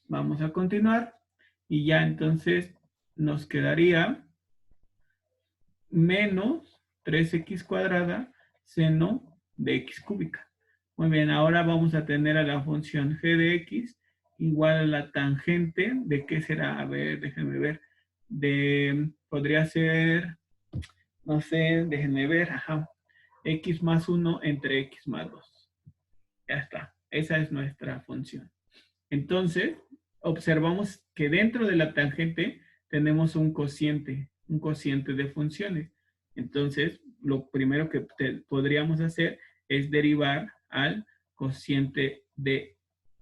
Vamos a continuar. Y ya entonces nos quedaría menos 3x cuadrada seno de x cúbica. Muy bien, ahora vamos a tener a la función g de x igual a la tangente de qué será. A ver, déjenme ver. Podría ser, no sé, déjenme ver, ajá, x más 1 entre x más 2. Ya está, esa es nuestra función. Entonces, observamos que dentro de la tangente tenemos un cociente de funciones. Entonces, lo primero que podríamos hacer es derivar al cociente de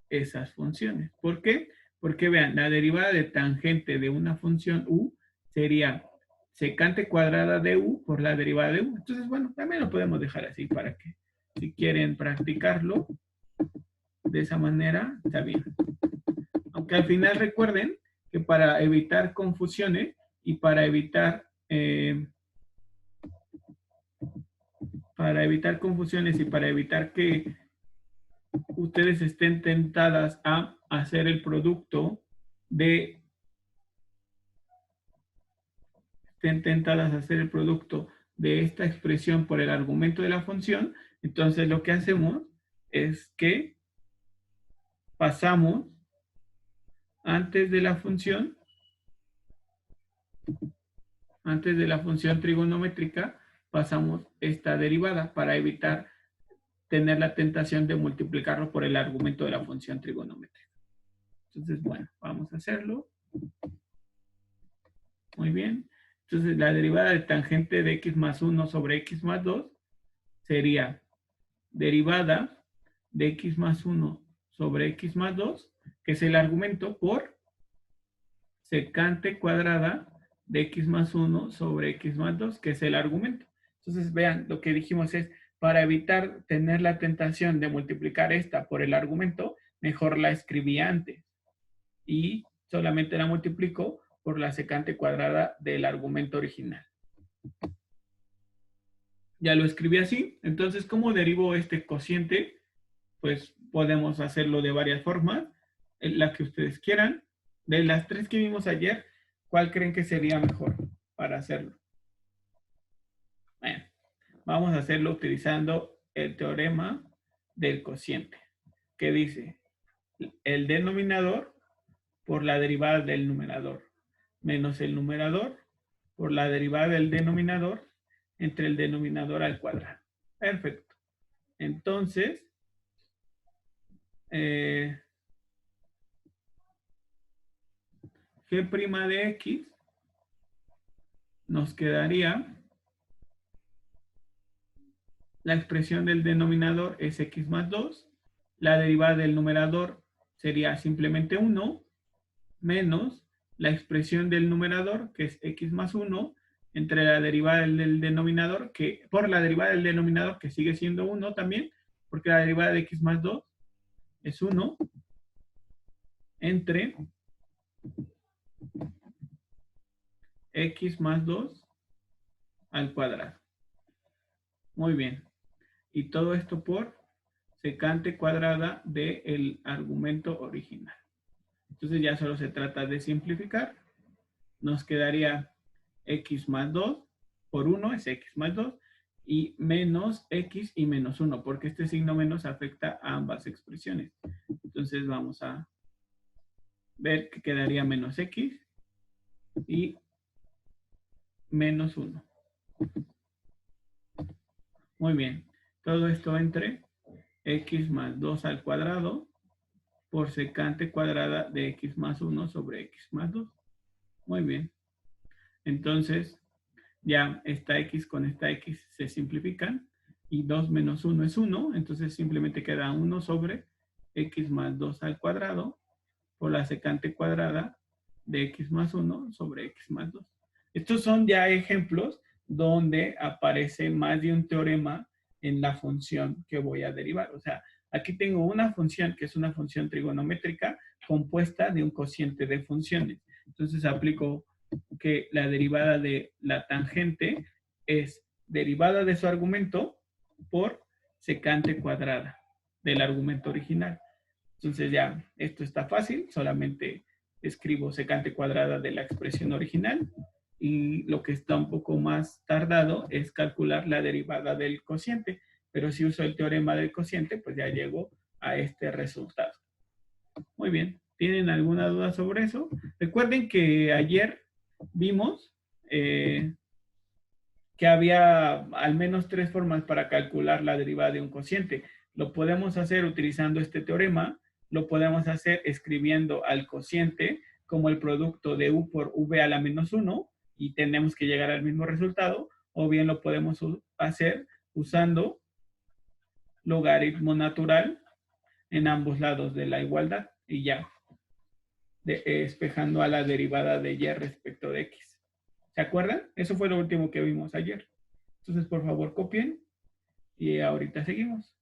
esas funciones. ¿Por qué? Porque vean, la derivada de tangente de una función u sería secante cuadrada de u por la derivada de u. Entonces, bueno, también lo podemos dejar así para que si quieren practicarlo de esa manera, está bien. Aunque al final recuerden que para evitar confusiones y para evitar confusiones y para evitar que ustedes estén tentadas a hacer el producto de esta expresión por el argumento de la función, entonces lo que hacemos es que pasamos antes de la función trigonométrica, pasamos esta derivada para evitar tener la tentación de multiplicarlo por el argumento de la función trigonométrica. Entonces, bueno, vamos a hacerlo. Muy bien. Entonces, la derivada de tangente de x más 1 sobre x más 2 sería derivada de x más 1 sobre x más 2, que es el argumento, por secante cuadrada de x más 1 sobre x más 2, que es el argumento. Entonces, vean, lo que dijimos es, para evitar tener la tentación de multiplicar esta por el argumento, mejor la escribí antes. Y solamente la multiplico por la secante cuadrada del argumento original. Ya lo escribí así. Entonces, ¿cómo derivo este cociente? Pues podemos hacerlo de varias formas, la que ustedes quieran. De las tres que vimos ayer, ¿cuál creen que sería mejor para hacerlo? Bueno, vamos a hacerlo utilizando el teorema del cociente, que dice el denominador por la derivada del numerador, menos el numerador por la derivada del denominador entre el denominador al cuadrado. Perfecto. Entonces, G' de x nos quedaría, la expresión del denominador es x más 2, la derivada del numerador sería simplemente 1, menos la expresión del numerador, que es x más 1, entre la derivada del denominador, que por la derivada del denominador, que sigue siendo 1 también, porque la derivada de x más 2 es 1, entre x más 2 al cuadrado. Muy bien. Y todo esto por secante cuadrada del argumento original. Entonces ya solo se trata de simplificar. Nos quedaría x más 2 por 1 es x más 2 y menos x y menos 1, porque este signo menos afecta a ambas expresiones. Entonces vamos a ver que quedaría menos x y menos 1. Muy bien. Todo esto entre x más 2 al cuadrado por secante cuadrada de x más 1 sobre x más 2. Muy bien. Entonces, ya esta x con esta x se simplifican y 2 menos 1 es 1, entonces simplemente queda 1 sobre x más 2 al cuadrado por la secante cuadrada de x más 1 sobre x más 2. Estos son ya ejemplos donde aparece más de un teorema en la función que voy a derivar. O sea, aquí tengo una función que es una función trigonométrica compuesta de un cociente de funciones. Entonces aplico que la derivada de la tangente es derivada de su argumento por secante cuadrada del argumento original. Entonces ya, esto está fácil, solamente escribo secante cuadrada de la expresión original y lo que está un poco más tardado es calcular la derivada del cociente, pero si uso el teorema del cociente, pues ya llego a este resultado. Muy bien, ¿tienen alguna duda sobre eso? Recuerden que ayer vimos que había al menos 3 formas para calcular la derivada de un cociente. Lo podemos hacer utilizando este teorema, lo podemos hacer escribiendo al cociente como el producto de u por v a la menos 1 y tenemos que llegar al mismo resultado, o bien lo podemos hacer usando logaritmo natural en ambos lados de la igualdad y ya, despejando a la derivada de y respecto de x. ¿Se acuerdan? Eso fue lo último que vimos ayer. Entonces, por favor, copien y ahorita seguimos.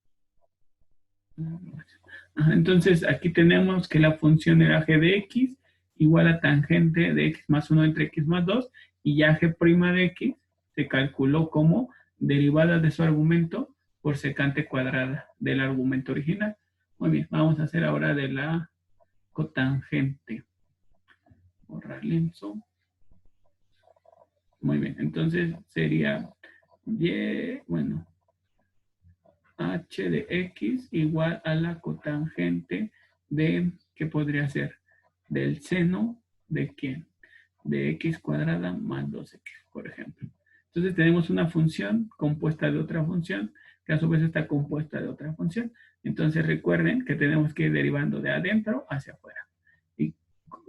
Entonces, aquí tenemos que la función era g de x igual a tangente de x más 1 entre x más 2 y ya g' de x se calculó como derivada de su argumento por secante cuadrada del argumento original. Muy bien, vamos a hacer ahora de la cotangente. Borrar lienzo. Muy bien, entonces sería y, bueno, h de x igual a la cotangente de, ¿qué podría ser? Del seno de ¿quién? De x cuadrada más 2x, por ejemplo. Entonces tenemos una función compuesta de otra función, que a su vez está compuesta de otra función. Entonces recuerden que tenemos que ir derivando de adentro hacia afuera. Y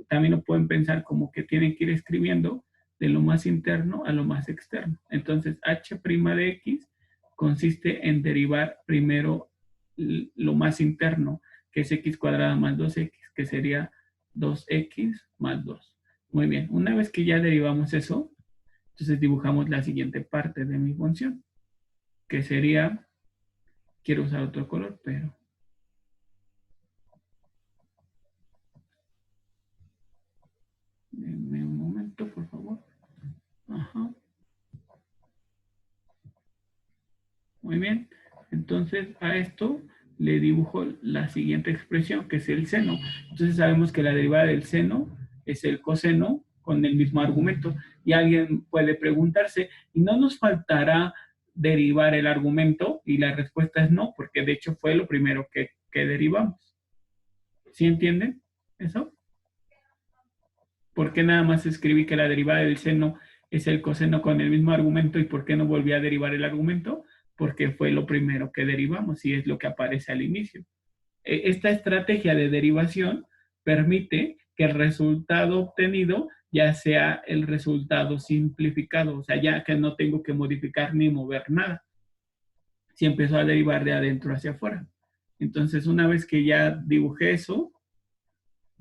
también lo pueden pensar como que tienen que ir escribiendo de lo más interno a lo más externo. Entonces, h' de x consiste en derivar primero lo más interno, que es x cuadrada más 2x, que sería 2x más 2. Muy bien, una vez que ya derivamos eso, entonces dibujamos la siguiente parte de mi función, que sería, quiero usar otro color, pero denme un momento, por favor. Ajá. Muy bien, entonces a esto le dibujo la siguiente expresión, que es el seno. Entonces sabemos que la derivada del seno es el coseno con el mismo argumento. Y alguien puede preguntarse, ¿y no nos faltará derivar el argumento? Y la respuesta es no, porque de hecho fue lo primero que derivamos. ¿Sí entienden eso? ¿Por qué nada más escribí que la derivada del seno es el coseno con el mismo argumento y por qué no volví a derivar el argumento? Porque fue lo primero que derivamos y es lo que aparece al inicio. Esta estrategia de derivación permite que el resultado obtenido ya sea el resultado simplificado, o sea, ya que no tengo que modificar ni mover nada. Si empezó a derivar de adentro hacia afuera. Entonces, una vez que ya dibujé eso,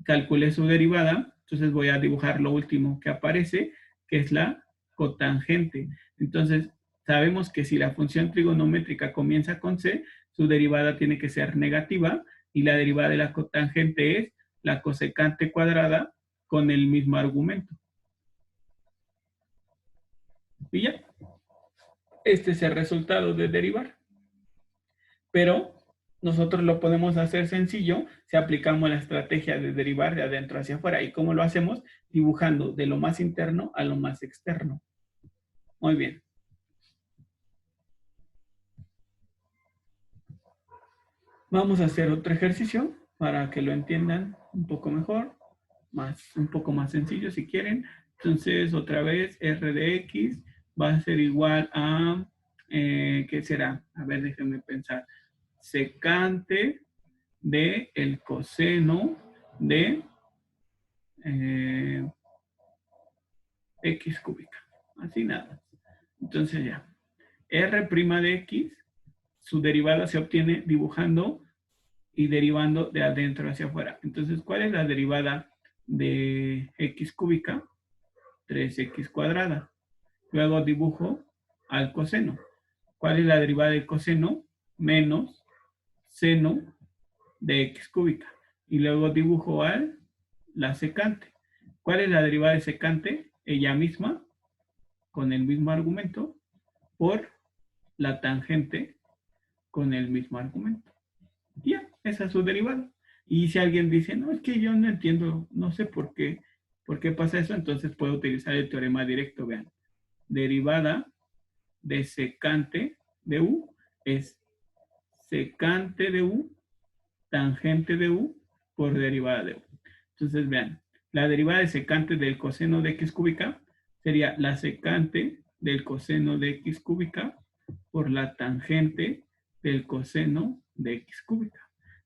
calculé su derivada, entonces voy a dibujar lo último que aparece, que es la cotangente. Entonces, sabemos que si la función trigonométrica comienza con c, su derivada tiene que ser negativa y la derivada de la cotangente es la cosecante cuadrada con el mismo argumento. Y ya, este es el resultado de derivar. Pero nosotros lo podemos hacer sencillo si aplicamos la estrategia de derivar de adentro hacia afuera. ¿Y cómo lo hacemos? Dibujando de lo más interno a lo más externo. Muy bien. Vamos a hacer otro ejercicio para que lo entiendan un poco mejor, un poco más sencillo si quieren. Entonces, otra vez, r de x va a ser igual a, ¿qué será? A ver, déjenme pensar. Secante de el coseno de x cúbica. Así nada. Entonces ya. R' de x, su derivada se obtiene dibujando y derivando de adentro hacia afuera. Entonces, ¿cuál es la derivada de x cúbica? 3x cuadrada. Luego dibujo al coseno. ¿Cuál es la derivada del coseno? Menos seno de x cúbica. Y luego dibujo la secante. ¿Cuál es la derivada de secante? Ella misma, con el mismo argumento, por la tangente con el mismo argumento. Ya, esa es su derivada. Y si alguien dice, no, es que yo no entiendo, no sé por qué pasa eso, entonces puedo utilizar el teorema directo, vean. Derivada de secante de U es secante de U, tangente de U por derivada de U. Entonces, vean, la derivada de secante del coseno de x cúbica sería la secante del coseno de x cúbica por la tangente del coseno de x cúbica.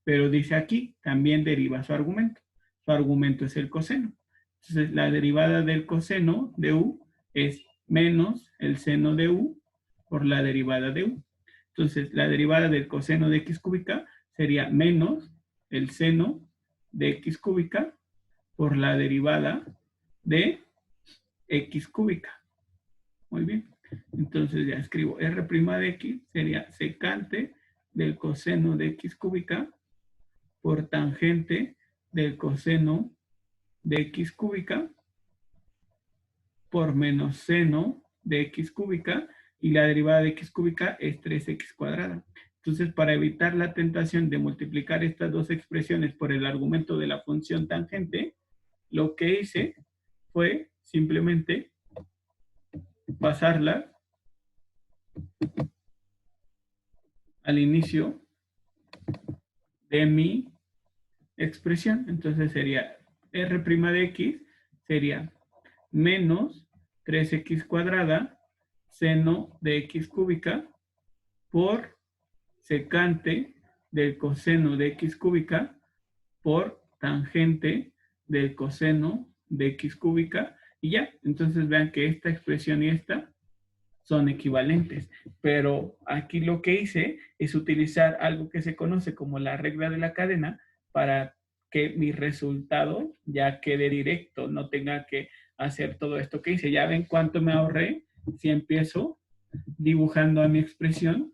Pero dice aquí, también deriva su argumento. Su argumento es el coseno. Entonces, la derivada del coseno de U es menos el seno de U por la derivada de U. Entonces, la derivada del coseno de x cúbica sería menos el seno de x cúbica por la derivada de x cúbica. Muy bien. Entonces ya escribo r' de x sería secante del coseno de x cúbica por tangente del coseno de x cúbica por menos seno de x cúbica y la derivada de x cúbica es 3x cuadrada. Entonces, para evitar la tentación de multiplicar estas dos expresiones por el argumento de la función tangente, lo que hice fue simplemente pasarla al inicio de mi expresión. Entonces sería r' de x sería menos 3x cuadrada seno de x cúbica por secante del coseno de x cúbica por tangente del coseno de x cúbica y ya. Entonces vean que esta expresión y esta son equivalentes. Pero aquí lo que hice es utilizar algo que se conoce como la regla de la cadena para que mi resultado ya quede directo, no tenga que hacer todo esto que hice. Ya ven cuánto me ahorré si empiezo dibujando a mi expresión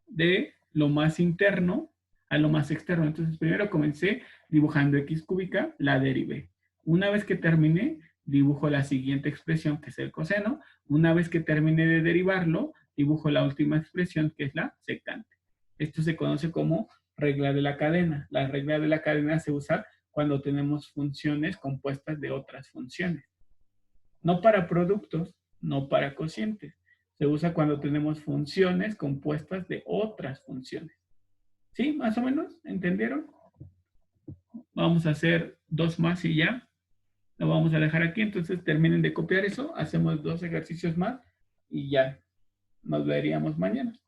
de lo más interno a lo más externo. Entonces primero comencé dibujando x cúbica, la derivé. Una vez que terminé, dibujo la siguiente expresión, que es el coseno. Una vez que terminé de derivarlo, dibujo la última expresión, que es la secante. Esto se conoce como regla de la cadena. La regla de la cadena se usa cuando tenemos funciones compuestas de otras funciones. No para productos, no para cocientes. Se usa cuando tenemos funciones compuestas de otras funciones. ¿Sí? ¿Más o menos? ¿Entendieron? Vamos a hacer dos más y ya. Lo vamos a dejar aquí. Entonces terminen de copiar eso. Hacemos 2 ejercicios más y ya nos veríamos mañana.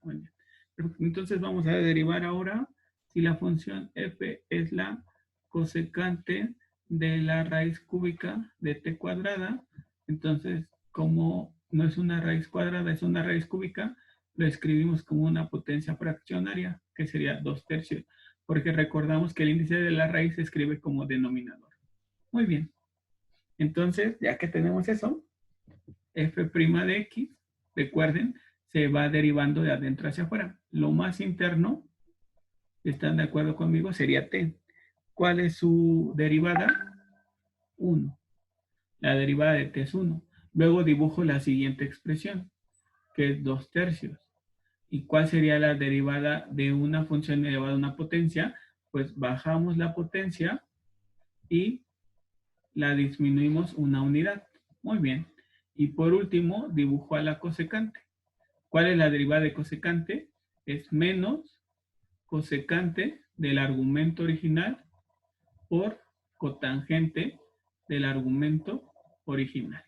Bueno, entonces vamos a derivar ahora si la función f es la cosecante de la raíz cúbica de t cuadrada. Entonces, como no es una raíz cuadrada, es una raíz cúbica, lo escribimos como una potencia fraccionaria, que sería 2/3, porque recordamos que el índice de la raíz se escribe como denominador. Muy bien. Entonces, ya que tenemos eso, f' de x, recuerden, se va derivando de adentro hacia afuera. Lo más interno, ¿están de acuerdo conmigo? Sería t. ¿Cuál es su derivada? 1. La derivada de t es 1. Luego dibujo la siguiente expresión, que es 2/3. ¿Y cuál sería la derivada de una función elevada a una potencia? Pues bajamos la potencia y la disminuimos una unidad. Muy bien. Y por último, dibujo a la cosecante. ¿Cuál es la derivada de cosecante? Es menos cosecante del argumento original por cotangente del argumento original.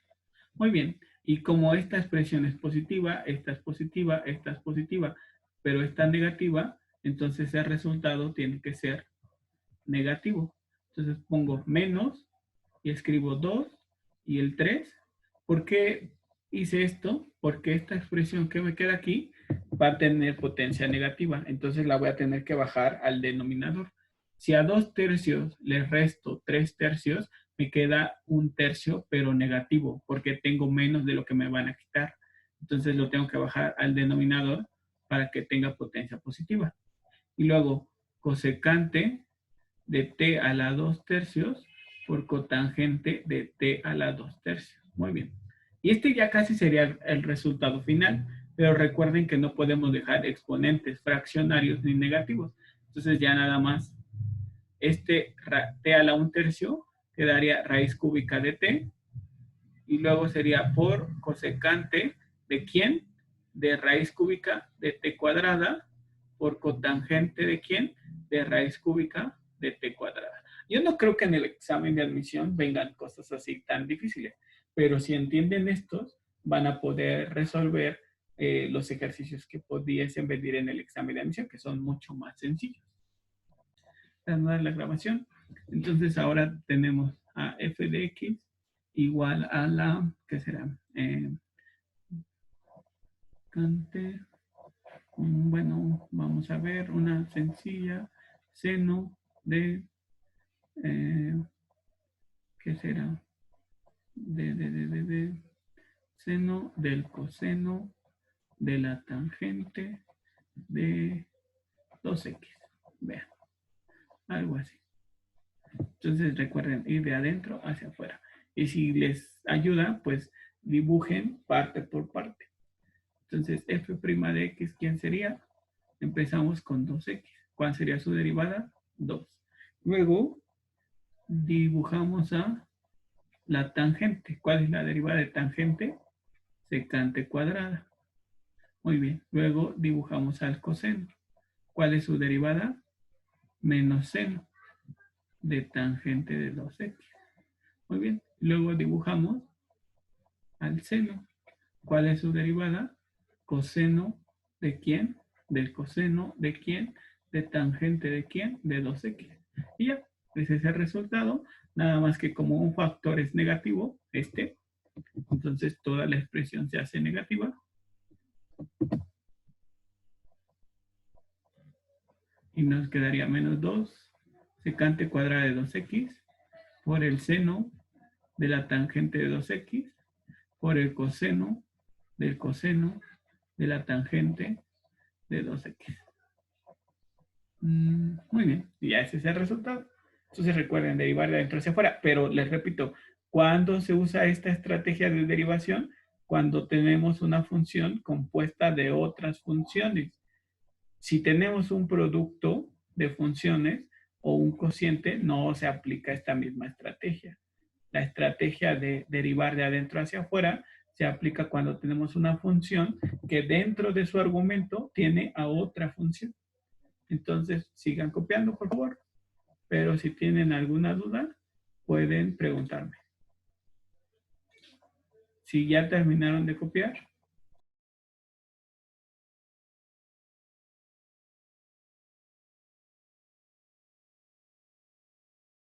Muy bien. Y como esta expresión es positiva, esta es positiva, esta es positiva, pero esta negativa, entonces el resultado tiene que ser negativo. Entonces pongo menos y escribo 2 y el 3. ¿Por qué hice esto? Porque esta expresión que me queda aquí va a tener potencia negativa. Entonces la voy a tener que bajar al denominador. Si a 2/3 le resto 3/3, me queda 1/3, pero negativo, porque tengo menos de lo que me van a quitar. Entonces lo tengo que bajar al denominador para que tenga potencia positiva. Y luego, cosecante de t a la 2/3 por cotangente de t a la 2/3. Muy bien. Y este ya casi sería el resultado final, pero recuerden que no podemos dejar exponentes fraccionarios ni negativos. Entonces ya nada más t a la 1/3 quedaría raíz cúbica de t, y luego sería por cosecante de quién, de raíz cúbica de t cuadrada, por cotangente de quién, de raíz cúbica de t cuadrada. Yo no creo que en el examen de admisión vengan cosas así tan difíciles, pero si entienden estos, van a poder resolver los ejercicios que pudiesen venir en el examen de admisión, que son mucho más sencillos. Dar la grabación. Entonces ahora tenemos a f de x igual a la, ¿qué será? Bueno, vamos a ver una sencilla seno de, ¿qué será? De seno del coseno de la tangente de 2x. Vean, algo así. Entonces recuerden ir de adentro hacia afuera. Y si les ayuda, pues dibujen parte por parte. Entonces f' de x, ¿quién sería? Empezamos con 2x. ¿Cuál sería su derivada? 2. Luego dibujamos a la tangente. ¿Cuál es la derivada de tangente? Secante cuadrada. Muy bien. Luego dibujamos al coseno. ¿Cuál es su derivada? Menos seno de tangente de 2x. Muy bien. Luego dibujamos al seno. ¿Cuál es su derivada? Coseno de quién? Del coseno de quién? De tangente de quién? De 2x. Y ya, ese es el resultado. Nada más que como un factor es negativo, entonces toda la expresión se hace negativa. Y nos quedaría menos 2 secante cuadrada de 2x por el seno de la tangente de 2x por el coseno del coseno de la tangente de 2x. Muy bien, y ya ese es el resultado. Entonces recuerden derivar de adentro hacia afuera, pero les repito, ¿cuándo se usa esta estrategia de derivación? Cuando tenemos una función compuesta de otras funciones. Si tenemos un producto de funciones o un cociente, no se aplica esta misma estrategia. La estrategia de derivar de adentro hacia afuera se aplica cuando tenemos una función que dentro de su argumento tiene a otra función. Entonces, sigan copiando, por favor. Pero si tienen alguna duda, pueden preguntarme. Si ya terminaron de copiar,